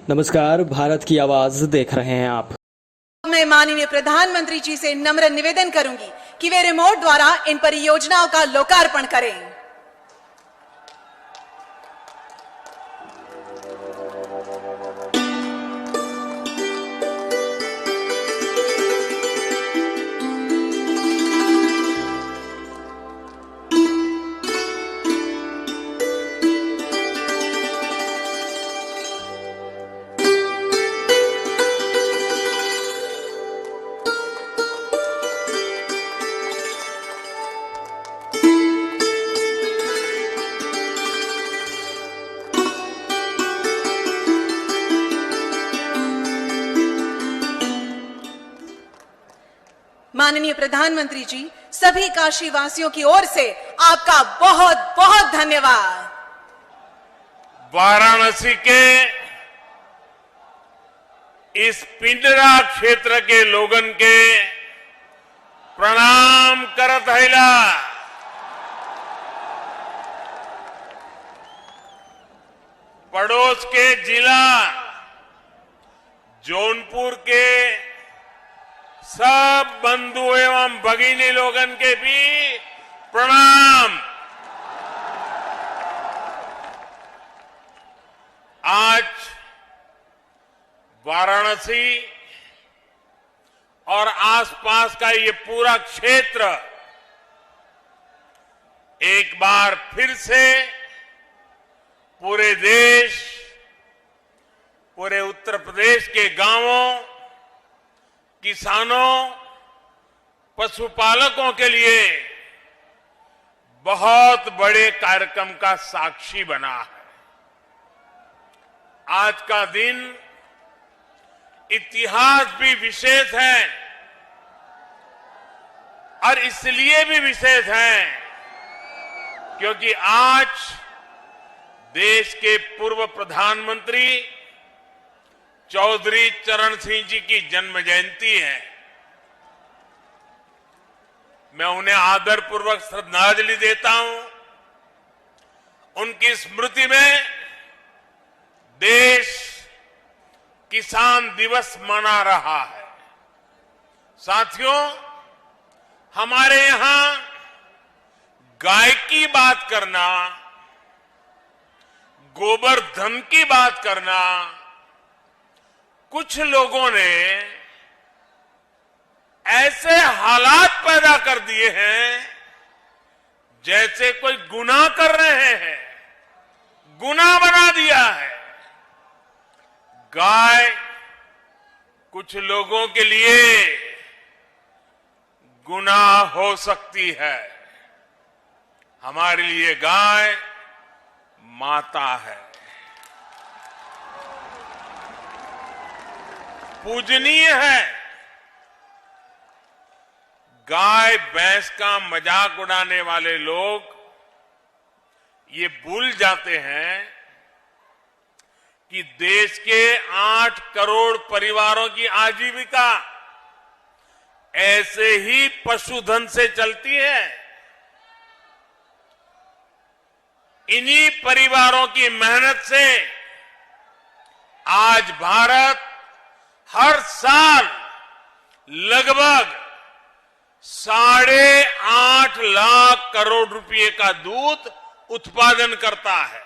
नमस्कार, भारत की आवाज देख रहे हैं आप। मैं माननीय प्रधानमंत्री जी से नम्र निवेदन करूंगी कि वे रिमोट द्वारा इन परियोजनाओं का लोकार्पण करें। माननीय प्रधानमंत्री जी, सभी काशी वासियों की ओर से आपका बहुत बहुत धन्यवाद। वाराणसी के इस पिंडरा क्षेत्र के लोगन के प्रणाम करत हैला। पड़ोस के जिला जौनपुर के सब बंधु एवं भगिनी लोगन के भी प्रणाम। आज वाराणसी और आसपास का ये पूरा क्षेत्र एक बार फिर से पूरे देश, पूरे उत्तर प्रदेश के गांवों, किसानों, पशुपालकों के लिए बहुत बड़े कार्यक्रम का साक्षी बना है। आज का दिन इतिहास भी विशेष है और इसलिए भी विशेष है क्योंकि आज देश के पूर्व प्रधानमंत्री चौधरी चरण सिंह जी की जन्म जयंती है। मैं उन्हें आदरपूर्वक श्रद्धांजलि देता हूं। उनकी स्मृति में देश किसान दिवस मना रहा है। साथियों, हमारे यहां गाय की बात करना, गोबर धन की बात करना, कुछ लोगों ने ऐसे हालात पैदा कर दिए हैं जैसे कोई गुनाह कर रहे हैं, गुनाह बना दिया है। गाय कुछ लोगों के लिए गुनाह हो सकती है, हमारे लिए गाय माता है, पूजनीय है। गाय भैंस का मजाक उड़ाने वाले लोग ये भूल जाते हैं कि देश के 8 करोड़ परिवारों की आजीविका ऐसे ही पशुधन से चलती है। इन्हीं परिवारों की मेहनत से आज भारत हर साल लगभग 8.5 लाख करोड़ रुपए का दूध उत्पादन करता है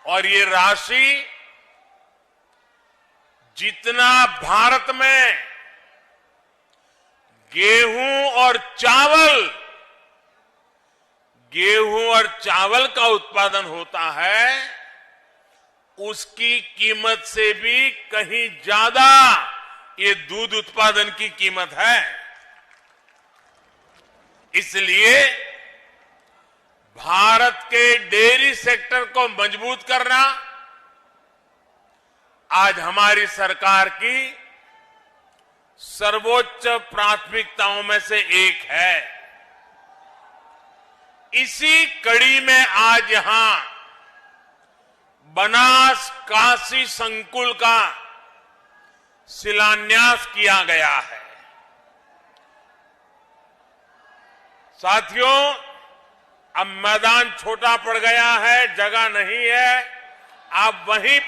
और ये राशि जितना भारत में गेहूं और चावल का उत्पादन होता है, उसकी कीमत से भी कहीं ज्यादा ये दूध उत्पादन की कीमत है। इसलिए भारत के डेयरी सेक्टर को मजबूत करना आज हमारी सरकार की सर्वोच्च प्राथमिकताओं में से एक है। इसी कड़ी में आज यहां बनास काशी संकुल का शिलान्यास किया गया है। साथियों, अब मैदान छोटा पड़ गया है, जगह नहीं है। आप वहीं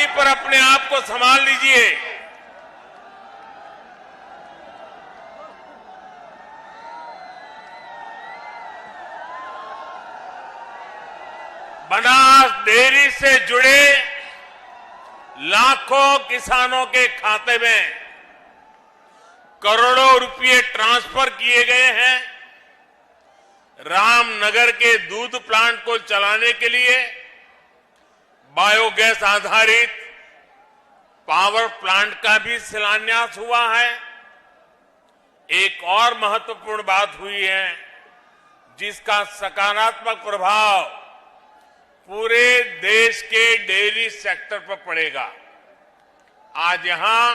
पर अपने आप को संभाल लीजिए। बनास डेयरी से जुड़े लाखों किसानों के खाते में करोड़ों रुपए ट्रांसफर किए गए हैं। रामनगर के दूध प्लांट को चलाने के लिए बायोगैस आधारित पावर प्लांट का भी शिलान्यास हुआ है। एक और महत्वपूर्ण बात हुई है जिसका सकारात्मक प्रभाव पूरे देश के डेयरी सेक्टर पर पड़ेगा। आज यहां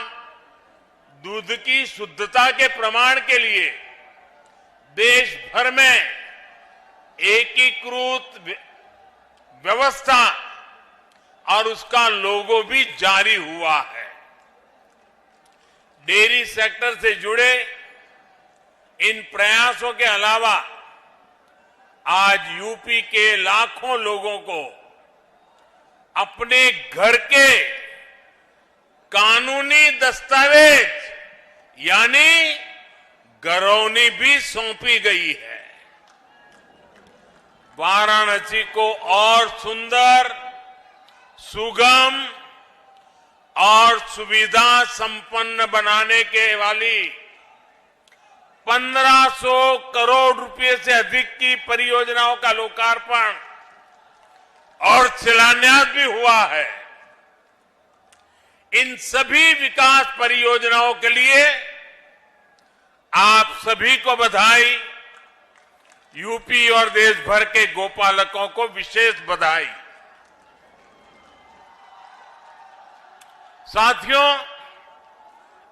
दूध की शुद्धता के प्रमाण के लिए देश भर में एकीकृत व्यवस्था और उसका लोगो भी जारी हुआ है। डेयरी सेक्टर से जुड़े इन प्रयासों के अलावा आज यूपी के लाखों लोगों को अपने घर के कानूनी दस्तावेज यानी गरौनी भी सौंपी गई है। वाराणसी को और सुंदर, सुगम और सुविधा संपन्न बनाने के वाली 1500 करोड़ रुपए से अधिक की परियोजनाओं का लोकार्पण और शिलान्यास भी हुआ है। इन सभी विकास परियोजनाओं के लिए आप सभी को बधाई। यूपी और देश भर के गोपालकों को विशेष बधाई। साथियों,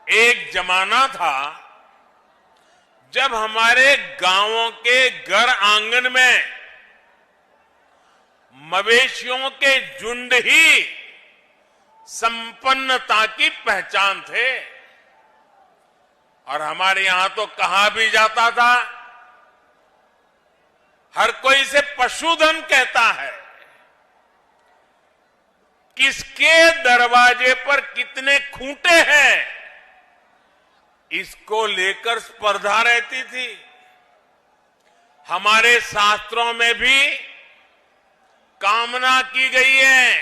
एक जमाना था जब हमारे गांवों के घर आंगन में मवेशियों के झुंड ही संपन्नता की पहचान थे। और हमारे यहां तो कहा भी जाता था, हर कोई इसे पशुधन कहता है। किसके दरवाजे पर कितने खूंटे हैं, इसको लेकर स्पर्धा रहती थी। हमारे शास्त्रों में भी कामना की गई है,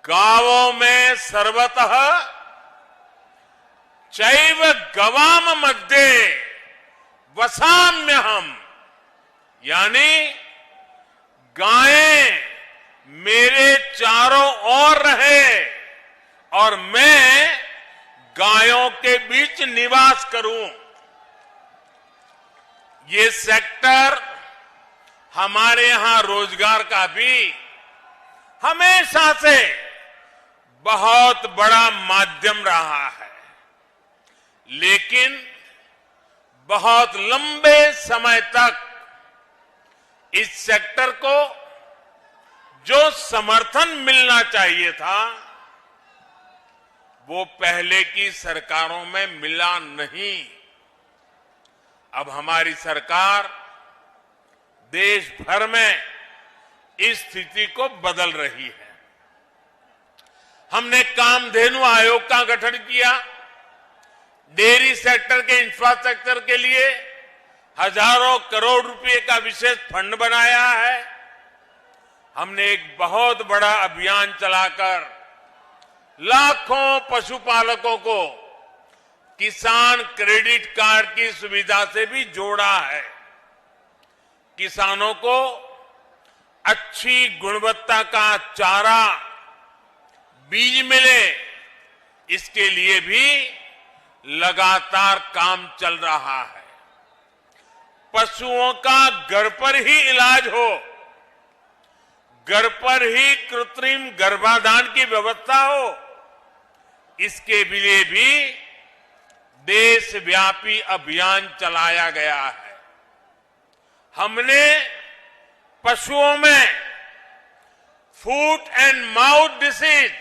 गावों में सर्वतः चैव गवाम मध्ये वसाम्यहम्, यानी गायें मेरे चारों ओर रहे और मैं गायों के बीच निवास करूं। ये सेक्टर हमारे यहां रोजगार का भी हमेशा से बहुत बड़ा माध्यम रहा है, लेकिन बहुत लंबे समय तक इस सेक्टर को जो समर्थन मिलना चाहिए था वो पहले की सरकारों में मिला नहीं। अब हमारी सरकार देश भर में इस स्थिति को बदल रही है। हमने कामधेनु आयोग का गठन किया, डेयरी सेक्टर के इंफ्रास्ट्रक्चर के लिए हजारों करोड़ रुपए का विशेष फंड बनाया है। हमने एक बहुत बड़ा अभियान चलाकर लाखों पशुपालकों को किसान क्रेडिट कार्ड की सुविधा से भी जोड़ा है। किसानों को अच्छी गुणवत्ता का चारा, बीज मिले, इसके लिए भी लगातार काम चल रहा है। पशुओं का घर पर ही इलाज हो, घर पर ही कृत्रिम गर्भाधान की व्यवस्था हो, इसके लिए भी देशव्यापी अभियान चलाया गया है। हमने पशुओं में फूट एंड माउथ डिसीज,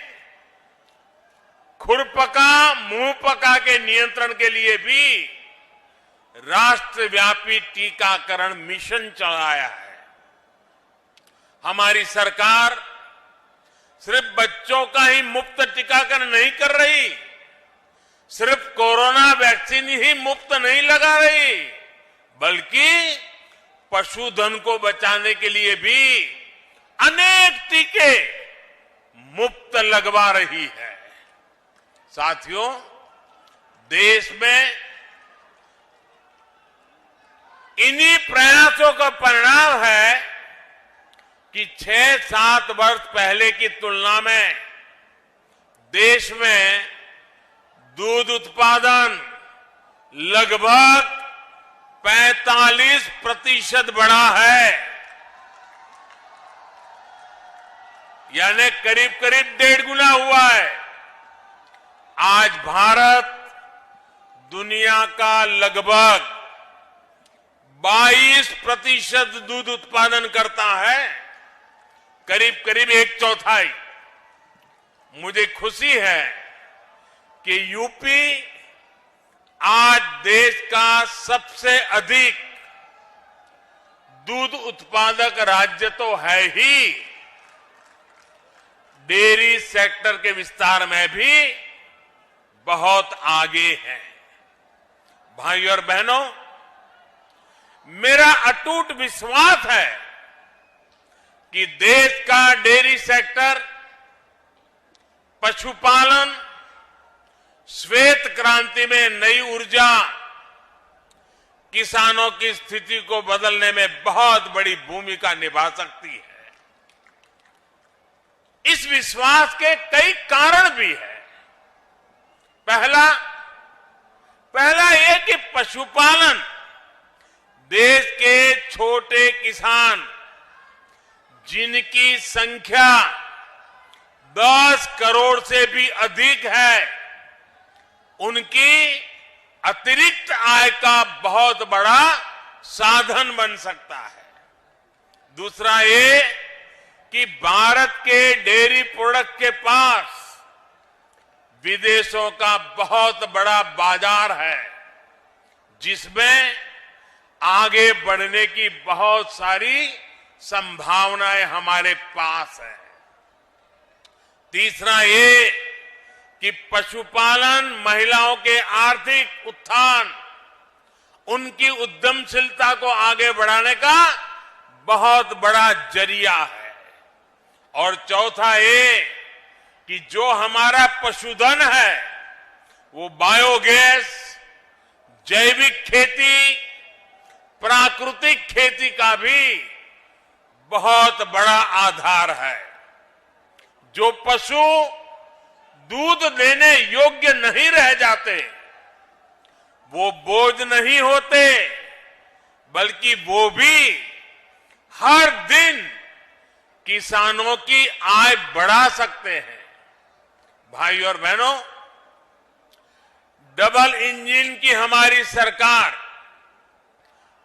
खुरपका, मुंहपका के नियंत्रण के लिए भी राष्ट्रव्यापी टीकाकरण मिशन चलाया है। हमारी सरकार सिर्फ बच्चों का ही मुफ्त टीकाकरण नहीं कर रही, सिर्फ कोरोना वैक्सीन ही मुफ्त नहीं लगा रही, बल्कि पशुधन को बचाने के लिए भी अनेक टीके मुफ्त लगवा रही है। साथियों, देश में इन्हीं प्रयासों का परिणाम है कि 6-7 वर्ष पहले की तुलना में देश में दूध उत्पादन लगभग 45% बढ़ा है, यानी करीब करीब 1.5 गुना हुआ है। आज भारत दुनिया का लगभग 22% दूध उत्पादन करता है, करीब करीब 1/4। मुझे खुशी है कि यूपी आज देश का सबसे अधिक दूध उत्पादक राज्य तो है ही, डेयरी सेक्टर के विस्तार में भी बहुत आगे है। भाइयों और बहनों, मेरा अटूट विश्वास है कि देश का डेयरी सेक्टर, पशुपालन श्वेत क्रांति में नई ऊर्जा, किसानों की स्थिति को बदलने में बहुत बड़ी भूमिका निभा सकती है। इस विश्वास के कई कारण भी हैं। पहला ये कि पशुपालन देश के छोटे किसान, जिनकी संख्या 10 करोड़ से भी अधिक है, उनकी अतिरिक्त आय का बहुत बड़ा साधन बन सकता है। दूसरा ये कि भारत के डेयरी प्रोडक्ट के पास विदेशों का बहुत बड़ा बाजार है, जिसमें आगे बढ़ने की बहुत सारी संभावनाएं हमारे पास है। तीसरा ये कि पशुपालन महिलाओं के आर्थिक उत्थान, उनकी उद्यमशीलता को आगे बढ़ाने का बहुत बड़ा जरिया है। और चौथा ये कि जो हमारा पशुधन है वो बायोगैस, जैविक खेती, प्राकृतिक खेती का भी बहुत बड़ा आधार है। जो पशु दूध देने योग्य नहीं रह जाते, वो बोझ नहीं होते, बल्कि वो भी हर दिन किसानों की आय बढ़ा सकते हैं। भाइयों और बहनों, डबल इंजन की हमारी सरकार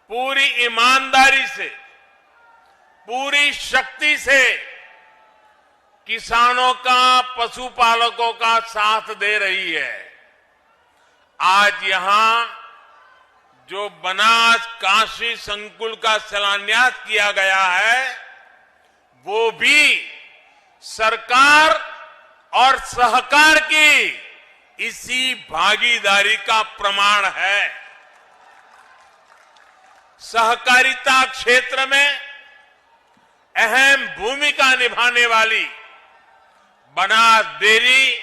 पूरी ईमानदारी से, पूरी शक्ति से किसानों का, पशुपालकों का साथ दे रही है। आज यहां जो बनास काशी संकुल का शिलान्यास किया गया है, वो भी सरकार और सहकार की इसी भागीदारी का प्रमाण है। सहकारिता क्षेत्र में अहम भूमिका निभाने वाली बनास डेयरी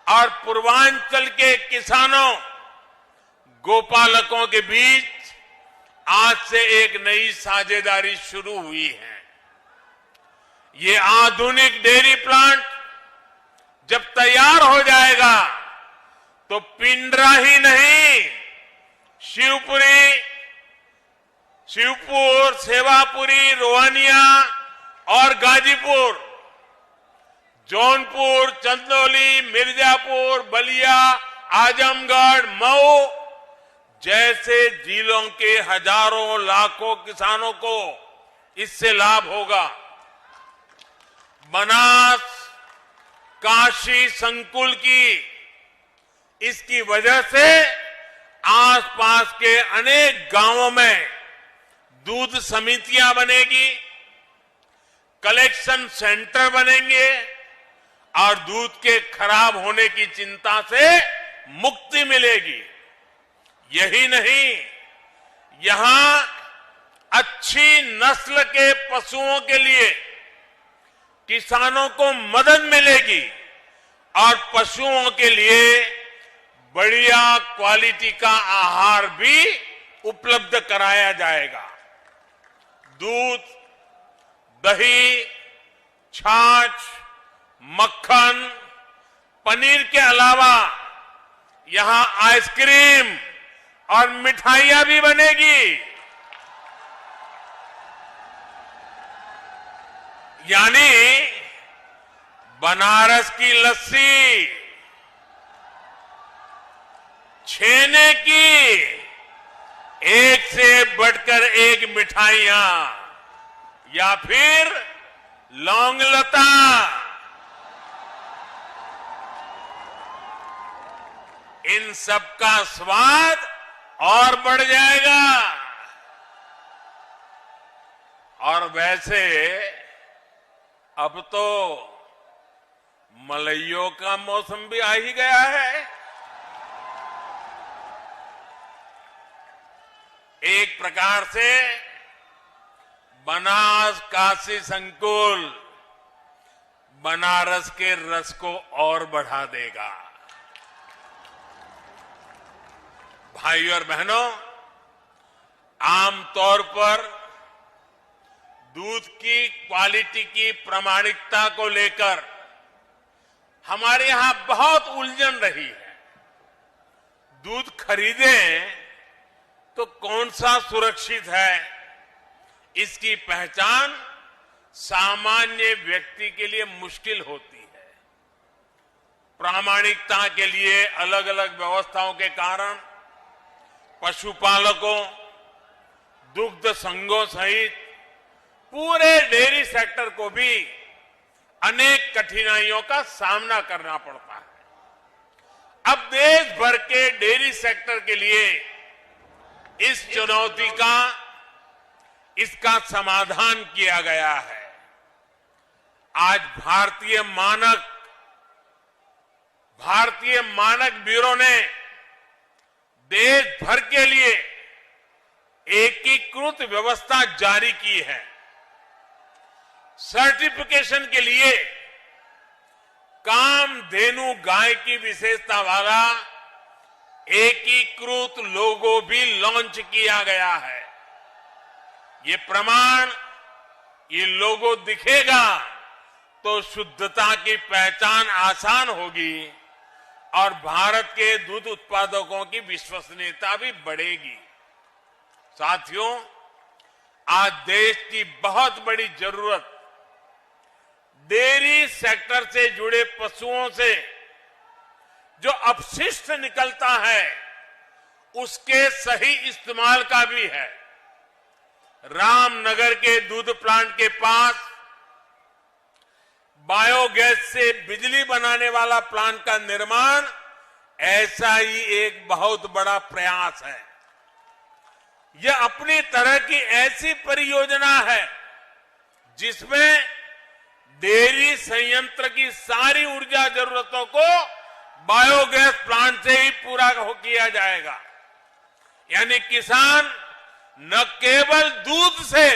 और पूर्वांचल के किसानों, गोपालकों के बीच आज से एक नई साझेदारी शुरू हुई है। ये आधुनिक डेयरी प्लांट जब तैयार हो जाएगा तो पिंडरा ही नहीं, शिवपुर, सेवापुरी, रोहानिया और गाजीपुर, जौनपुर, चंदौली, मिर्जापुर, बलिया, आजमगढ़, मऊ जैसे जिलों के हजारों लाखों किसानों को इससे लाभ होगा। बनास काशी संकुल की इसकी वजह से आसपास के अनेक गांवों में दूध समितियां बनेगी, कलेक्शन सेंटर बनेंगे और दूध के खराब होने की चिंता से मुक्ति मिलेगी। यही नहीं, यहां अच्छी नस्ल के पशुओं के लिए किसानों को मदद मिलेगी और पशुओं के लिए बढ़िया क्वालिटी का आहार भी उपलब्ध कराया जाएगा। दूध, दही, छाछ, मक्खन, पनीर के अलावा यहां आइसक्रीम और मिठाइयां भी बनेगी। यानी बनारस की लस्सी, छेने की एक से बढ़कर एक मिठाइयां, या फिर लौंग लता, इन सब का स्वाद और बढ़ जाएगा। और वैसे अब तो मलइयों का मौसम भी आ ही गया है। एक प्रकार से बनास काशी संकुल बनारस के रस को और बढ़ा देगा। भाइयों और बहनों, आमतौर पर दूध की क्वालिटी की प्रामाणिकता को लेकर हमारे यहां बहुत उलझन रही है। दूध खरीदें तो कौन सा सुरक्षित है, इसकी पहचान सामान्य व्यक्ति के लिए मुश्किल होती है। प्रामाणिकता के लिए अलग अलग व्यवस्थाओं के कारण पशुपालकों, दुग्ध संघों सहित पूरे डेयरी सेक्टर को भी अनेक कठिनाइयों का सामना करना पड़ता है। अब देश भर के डेयरी सेक्टर के लिए इस चुनौती का, इसका समाधान किया गया है। आज भारतीय मानक ब्यूरो ने देश भर के लिए एकीकृत व्यवस्था जारी की है। सर्टिफिकेशन के लिए कामधेनु गाय की विशेषता वाला एकीकृत लोगो भी लॉन्च किया गया है। ये प्रमाण, ये लोगो दिखेगा तो शुद्धता की पहचान आसान होगी और भारत के दूध उत्पादकों की विश्वसनीयता भी बढ़ेगी। साथियों, आज देश की बहुत बड़ी जरूरत डेयरी सेक्टर से जुड़े पशुओं से जो अपशिष्ट निकलता है उसके सही इस्तेमाल का भी है। रामनगर के दूध प्लांट के पास बायोगैस से बिजली बनाने वाला प्लांट का निर्माण ऐसा ही एक बहुत बड़ा प्रयास है। यह अपनी तरह की ऐसी परियोजना है जिसमें डेयरी संयंत्र की सारी ऊर्जा जरूरतों को बायोगैस प्लांट से ही पूरा किया जाएगा। यानी किसान न केवल दूध से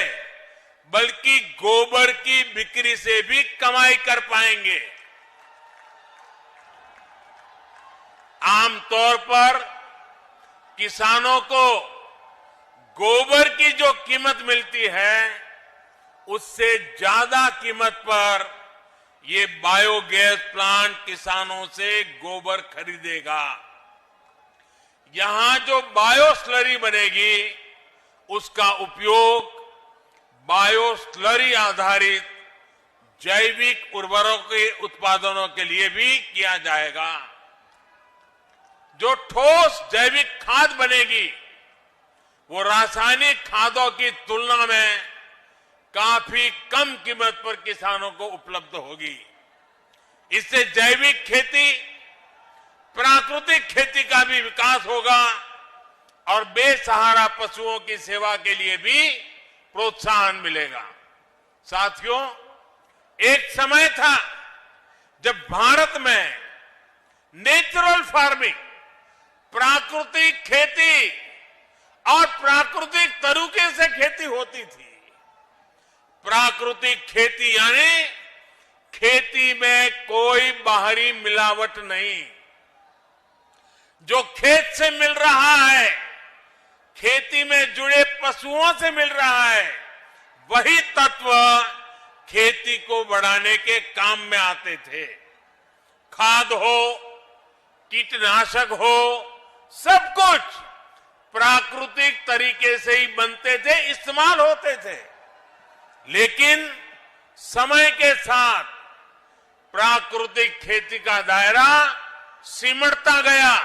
बल्कि गोबर की बिक्री से भी कमाई कर पाएंगे। आमतौर पर किसानों को गोबर की जो कीमत मिलती है उससे ज्यादा कीमत पर ये बायोगैस प्लांट किसानों से गोबर खरीदेगा। यहां जो बायो स्लरी बनेगी उसका उपयोग बायो स्लरी आधारित जैविक उर्वरकों के उत्पादनों के लिए भी किया जाएगा। जो ठोस जैविक खाद बनेगी वो रासायनिक खादों की तुलना में काफी कम कीमत पर किसानों को उपलब्ध होगी। इससे जैविक खेती, प्राकृतिक खेती का भी विकास होगा और बेसहारा पशुओं की सेवा के लिए भी प्रोत्साहन मिलेगा। साथियों, एक समय था जब भारत में नेचुरल फार्मिंग, प्राकृतिक खेती और प्राकृतिक तरीके से खेती होती थी। प्राकृतिक खेती यानी खेती में कोई बाहरी मिलावट नहीं। जो खेत से मिल रहा है, खेती में जुड़े पशुओं से मिल रहा है, वही तत्व खेती को बढ़ाने के काम में आते थे। खाद हो, कीटनाशक हो, सब कुछ प्राकृतिक तरीके से ही बनते थे, इस्तेमाल होते थे। लेकिन समय के साथ प्राकृतिक खेती का दायरा सिमटता गया,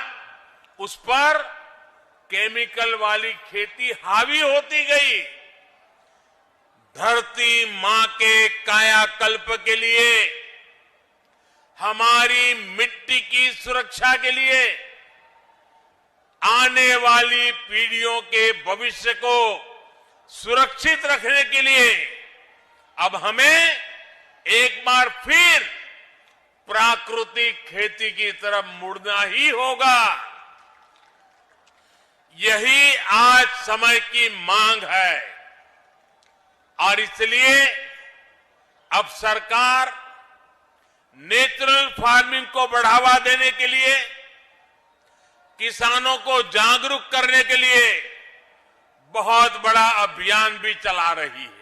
उस पर केमिकल वाली खेती हावी होती गई। धरती मां के कायाकल्प के लिए, हमारी मिट्टी की सुरक्षा के लिए, आने वाली पीढ़ियों के भविष्य को सुरक्षित रखने के लिए अब हमें एक बार फिर प्राकृतिक खेती की तरफ मुड़ना ही होगा। यही आज समय की मांग है और इसलिए अब सरकार नेचुरल फार्मिंग को बढ़ावा देने के लिए, किसानों को जागरूक करने के लिए बहुत बड़ा अभियान भी चला रही है।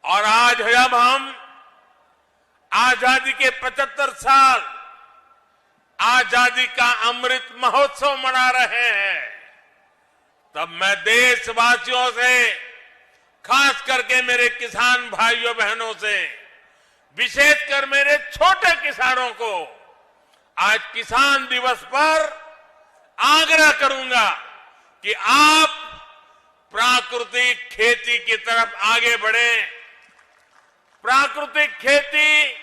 और आज जब हम आजादी के 75 साल आजादी का अमृत महोत्सव मना रहे हैं, तब मैं देशवासियों से, खास करके मेरे किसान भाइयों बहनों से, विशेषकर मेरे छोटे किसानों को आज किसान दिवस पर आग्रह करूंगा कि आप प्राकृतिक खेती की तरफ आगे बढ़ें। प्राकृतिक खेती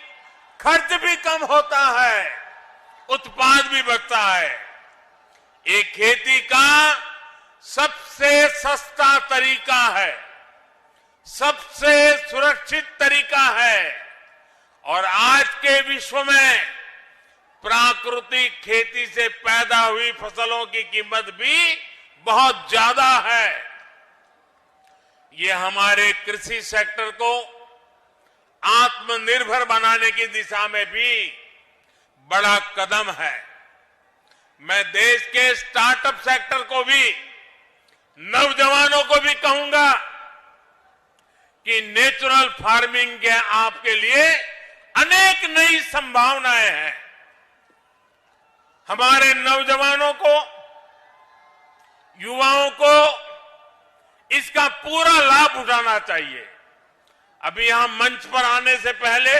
खर्च भी कम होता है, उत्पाद भी बढ़ता है। ये खेती का सबसे सस्ता तरीका है, सबसे सुरक्षित तरीका है और आज के विश्व में प्राकृतिक खेती से पैदा हुई फसलों की कीमत भी बहुत ज्यादा है। ये हमारे कृषि सेक्टर को आत्मनिर्भर बनाने की दिशा में भी बड़ा कदम है। मैं देश के स्टार्टअप सेक्टर को भी, नौजवानों को भी कहूंगा कि नेचुरल फार्मिंग के आपके लिए अनेक नई संभावनाएं हैं। हमारे नौजवानों को, युवाओं को इसका पूरा लाभ उठाना चाहिए। अभी यहां मंच पर आने से पहले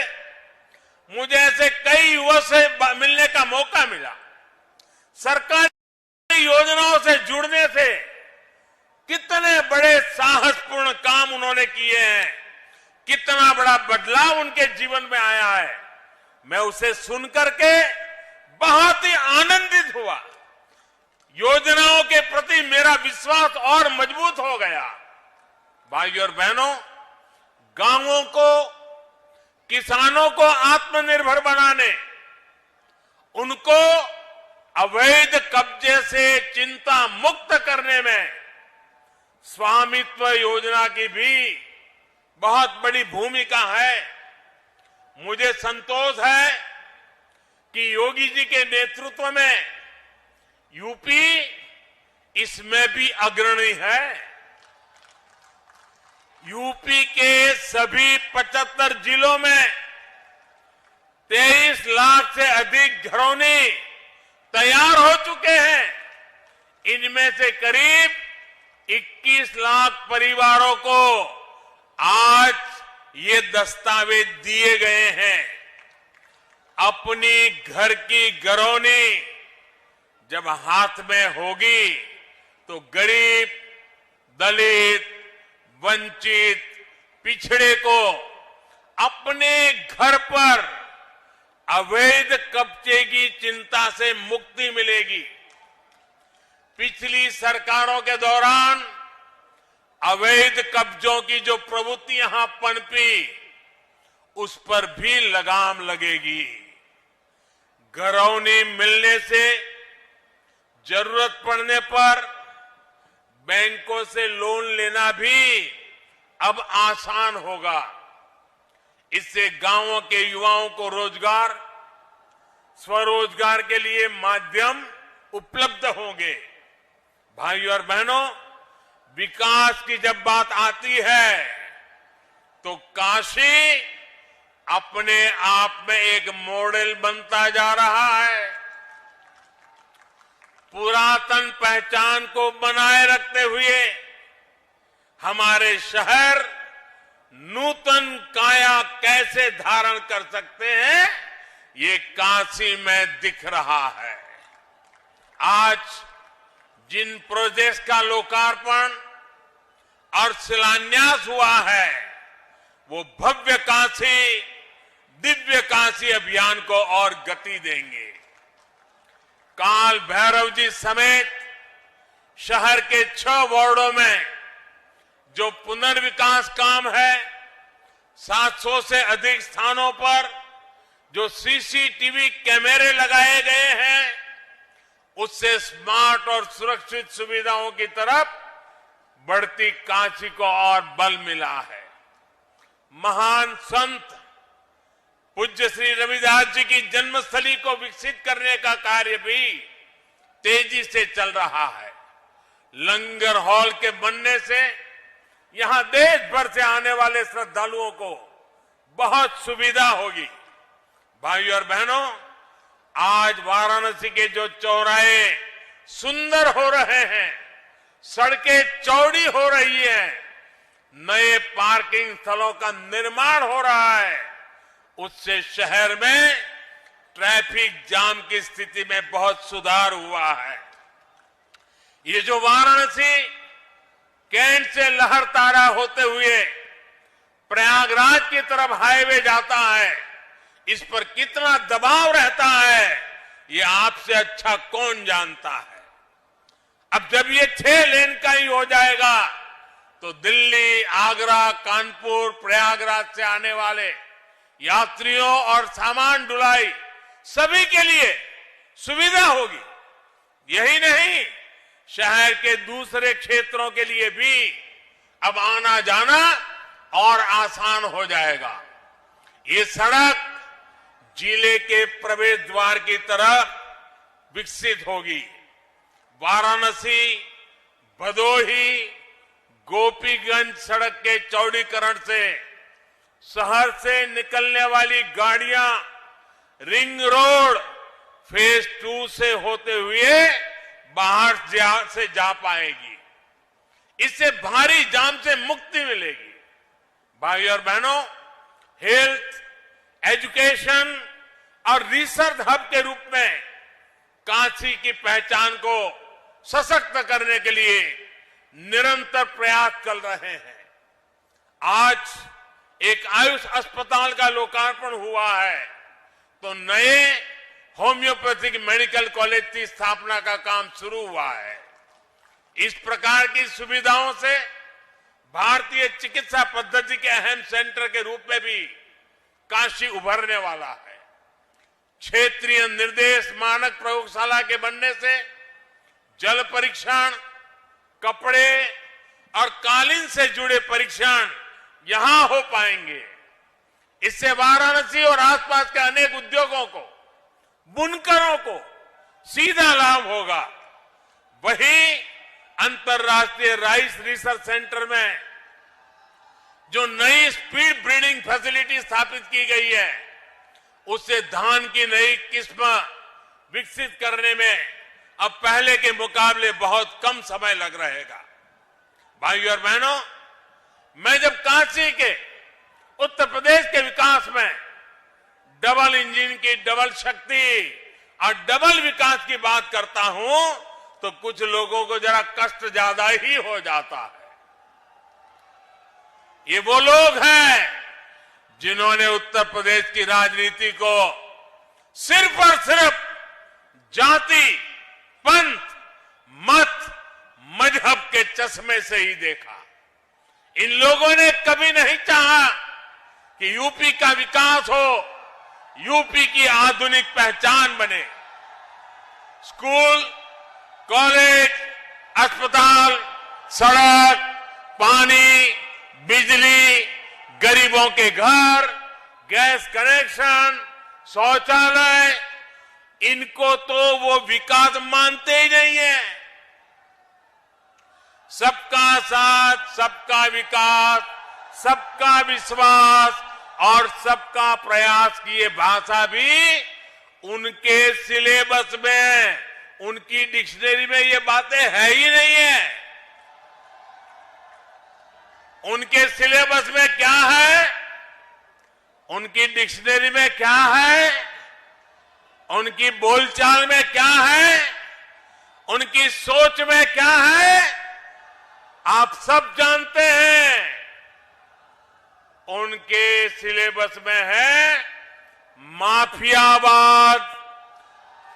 मुझे ऐसे कई युवा से मिलने का मौका मिला। सरकारी योजनाओं से जुड़ने से कितने बड़े साहसपूर्ण काम उन्होंने किए हैं, कितना बड़ा बदलाव उनके जीवन में आया है। मैं उसे सुनकर के बहुत ही आनंदित हुआ। योजनाओं के प्रति मेरा विश्वास और मजबूत हो गया। भाइयों और बहनों, गांवों को, किसानों को आत्मनिर्भर बनाने, उनको अवैध कब्जे से चिंता मुक्त करने में स्वामित्व योजना की भी बहुत बड़ी भूमिका है। मुझे संतोष है कि योगी जी के नेतृत्व में यूपी इसमें भी अग्रणी है। यूपी के सभी 75 जिलों में 23 लाख से अधिक घरौनी तैयार हो चुके हैं। इनमें से करीब 21 लाख परिवारों को आज ये दस्तावेज दिए गए हैं। अपनी घर की घरौनी जब हाथ में होगी तो गरीब, दलित, वंचित, पिछड़े को अपने घर पर अवैध कब्जे की चिंता से मुक्ति मिलेगी। पिछली सरकारों के दौरान अवैध कब्जों की जो प्रवृत्ति यहां पनपी, उस पर भी लगाम लगेगी। घरौनी मिलने से जरूरत पड़ने पर बैंकों से लोन लेना भी अब आसान होगा। इससे गांवों के युवाओं को रोजगार, स्वरोजगार के लिए माध्यम उपलब्ध होंगे। भाइयों और बहनों, विकास की जब बात आती है तो काशी अपने आप में एक मॉडल बनता जा रहा है। पुरातन पहचान को बनाए रखते हुए हमारे शहर नूतन काया कैसे धारण कर सकते हैं, ये काशी में दिख रहा है। आज जिन प्रोजेक्ट्स का लोकार्पण और शिलान्यास हुआ है, वो भव्य काशी, दिव्य काशी अभियान को और गति देंगे। काल भैरव जी समेत शहर के 6 वार्डों में जो पुनर्विकास काम है, 700 से अधिक स्थानों पर जो सीसीटीवी कैमरे लगाए गए हैं, उससे स्मार्ट और सुरक्षित सुविधाओं की तरफ बढ़ती काशी को और बल मिला है। महान संत पूज्य श्री रविदास जी की जन्मस्थली को विकसित करने का कार्य भी तेजी से चल रहा है। लंगर हॉल के बनने से यहां देश भर से आने वाले श्रद्धालुओं को बहुत सुविधा होगी। भाइयों और बहनों, आज वाराणसी के जो चौराहे सुंदर हो रहे हैं, सड़कें चौड़ी हो रही हैं, नए पार्किंग स्थलों का निर्माण हो रहा है, उससे शहर में ट्रैफिक जाम की स्थिति में बहुत सुधार हुआ है। ये जो वाराणसी कैंट से लहरतारा होते हुए प्रयागराज की तरफ हाईवे जाता है, इस पर कितना दबाव रहता है, ये आपसे अच्छा कौन जानता है। अब जब ये 6 लेन का ही हो जाएगा तो दिल्ली, आगरा, कानपुर, प्रयागराज से आने वाले यात्रियों और सामान ढुलाई सभी के लिए सुविधा होगी। यही नहीं, शहर के दूसरे क्षेत्रों के लिए भी अब आना जाना और आसान हो जाएगा। ये सड़क जिले के प्रवेश द्वार की तरफ विकसित होगी। वाराणसी, भदोही, गोपीगंज सड़क के चौड़ीकरण से शहर से निकलने वाली गाड़ियां रिंग रोड फेज 2 से होते हुए बाहर से जा पाएगी। इससे भारी जाम से मुक्ति मिलेगी। भाइयों और बहनों, हेल्थ, एजुकेशन और रिसर्च हब के रूप में काशी की पहचान को सशक्त करने के लिए निरंतर प्रयास चल रहे हैं। आज एक आयुष अस्पताल का लोकार्पण हुआ है, तो नए होम्योपैथिक मेडिकल कॉलेज की स्थापना का काम शुरू हुआ है। इस प्रकार की सुविधाओं से भारतीय चिकित्सा पद्धति के अहम सेंटर के रूप में भी काशी उभरने वाला है। क्षेत्रीय निर्देश मानक प्रयोगशाला के बनने से जल परीक्षण, कपड़े और कालीन से जुड़े परीक्षण यहां हो पाएंगे। इससे वाराणसी और आसपास के अनेक उद्योगों को, बुनकरों को सीधा लाभ होगा। वहीं अंतर्राष्ट्रीय राइस रिसर्च सेंटर में जो नई स्पीड ब्रीडिंग फैसिलिटी स्थापित की गई है, उससे धान की नई किस्म विकसित करने में अब पहले के मुकाबले बहुत कम समय लग रहेगा। भाइयों और बहनों, मैं जब काशी के, उत्तर प्रदेश के विकास में डबल इंजन की डबल शक्ति और डबल विकास की बात करता हूं, तो कुछ लोगों को जरा कष्ट ज्यादा ही हो जाता है। ये वो लोग हैं जिन्होंने उत्तर प्रदेश की राजनीति को सिर्फ और सिर्फ जाति, पंथ, मत मजहब के चश्मे से ही देखा। इन लोगों ने कभी नहीं चाहा कि यूपी का विकास हो, यूपी की आधुनिक पहचान बने। स्कूल, कॉलेज, अस्पताल, सड़क, पानी, बिजली, गरीबों के घर, गैस कनेक्शन, शौचालय, इनको तो वो विकास मानते ही नहीं है। सबका साथ, सबका विकास, सबका विश्वास और सबका प्रयास की ये भाषा भी उनके सिलेबस में, उनकी डिक्शनरी में ये बातें है ही नहीं है। उनके सिलेबस में क्या है, उनकी डिक्शनरी में क्या है, उनकी बोलचाल में क्या है, उनकी सोच में क्या है, आप सब जानते हैं। उनके सिलेबस में है माफियावाद,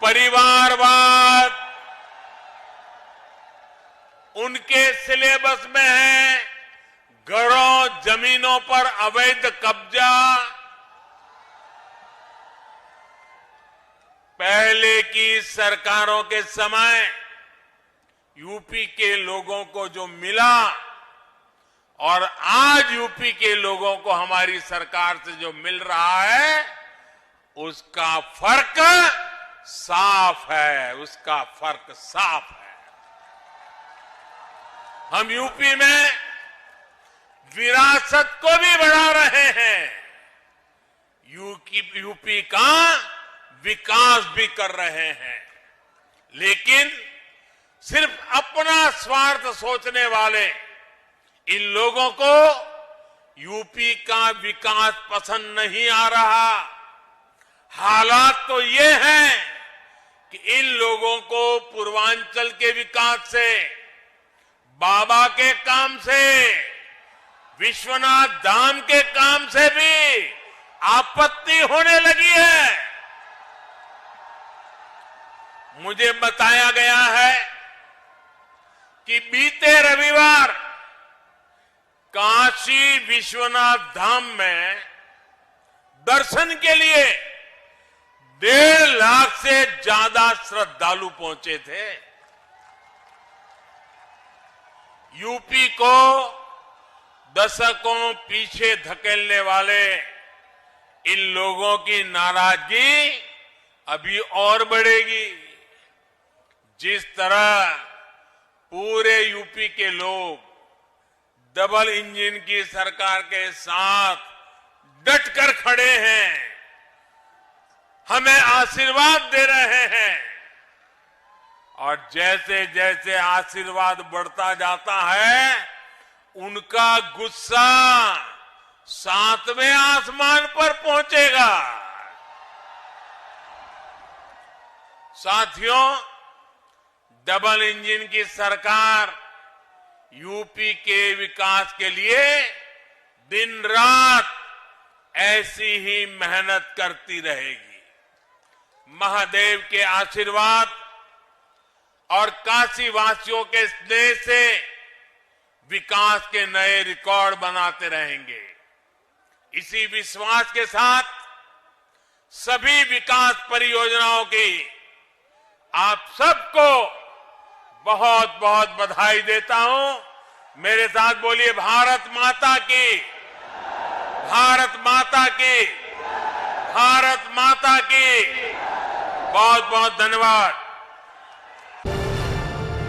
परिवारवाद। उनके सिलेबस में है घरों, जमीनों पर अवैध कब्जा। पहले की सरकारों के समय यूपी के लोगों को जो मिला और आज यूपी के लोगों को हमारी सरकार से जो मिल रहा है, उसका फर्क साफ है, उसका फर्क साफ है। हम यूपी में विरासत को भी बढ़ा रहे हैं, यूपी का विकास भी कर रहे हैं। लेकिन सिर्फ अपना स्वार्थ सोचने वाले इन लोगों को यूपी का विकास पसंद नहीं आ रहा। हालात तो ये हैं कि इन लोगों को पूर्वांचल के विकास से, बाबा के काम से, विश्वनाथ धाम के काम से भी आपत्ति होने लगी है। मुझे बताया गया है कि बीते रविवार काशी विश्वनाथ धाम में दर्शन के लिए 1.5 लाख से ज्यादा श्रद्धालु पहुंचे थे। यूपी को दशकों पीछे धकेलने वाले इन लोगों की नाराजगी अभी और बढ़ेगी। जिस तरह पूरे यूपी के लोग डबल इंजन की सरकार के साथ डटकर खड़े हैं, हमें आशीर्वाद दे रहे हैं, और जैसे जैसे आशीर्वाद बढ़ता जाता है, उनका गुस्सा 7वें आसमान पर पहुंचेगा। साथियों, डबल इंजन की सरकार यूपी के विकास के लिए दिन रात ऐसी ही मेहनत करती रहेगी। महादेव के आशीर्वाद और काशी वासियों के स्नेह से विकास के नए रिकॉर्ड बनाते रहेंगे। इसी विश्वास के साथ सभी विकास परियोजनाओं की आप सबको बहुत बहुत बधाई देता हूं। मेरे साथ बोलिए भारत माता की, भारत माता की, भारत माता की। बहुत बहुत धन्यवाद।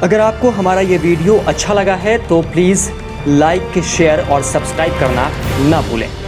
अगर आपको हमारा ये वीडियो अच्छा लगा है तो प्लीज़ लाइक, शेयर और सब्सक्राइब करना ना भूलें।